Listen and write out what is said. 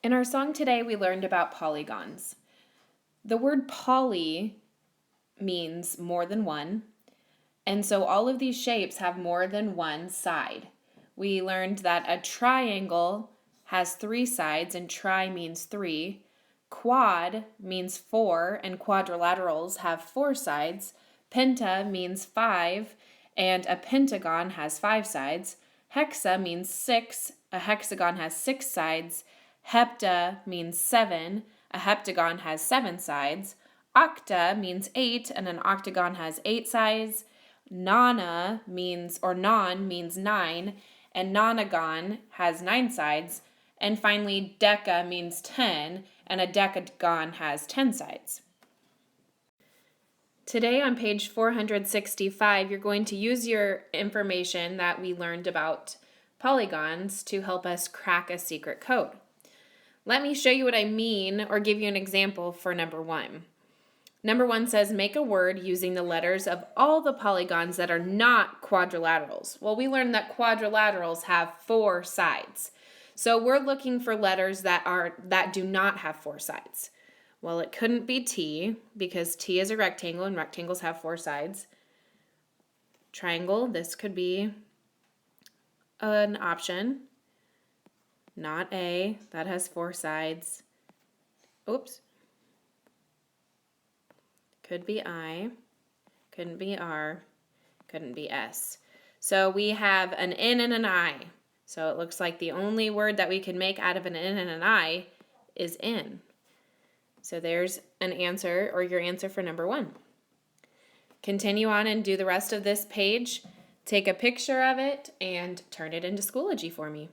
In our song today, we learned about polygons. The word poly means more than one, and so all of these shapes have more than one side. We learned that a triangle has 3 sides, and tri means 3. Quad means 4, and quadrilaterals have 4 sides. Penta means 5, and a pentagon has 5 sides. Hexa means 6, a hexagon has 6 sides. Hepta means 7, a heptagon has 7 sides. Octa means 8, and an octagon has 8 sides. Non means 9, and nonagon has 9 sides. And finally, deca means 10, and a decagon has 10 sides. Today on page 465, you're going to use your information that we learned about polygons to help us crack a secret code. Let me show you what I mean or give you an example for number 1. Number 1 says, make a word using the letters of all the polygons that are not quadrilaterals. Well, we learned that quadrilaterals have 4 sides. So we're looking for letters that do not have 4 sides. Well, it couldn't be T because T is a rectangle and rectangles have 4 sides. Triangle, this could be an option. Not A, that has 4 sides. Oops. Could be I, couldn't be R, couldn't be S. So we have an N and an I. So it looks like the only word that we can make out of an N and an I is N. So there's an answer, or your answer for number 1. Continue on and do the rest of this page. Take a picture of it and turn it into Schoology for me.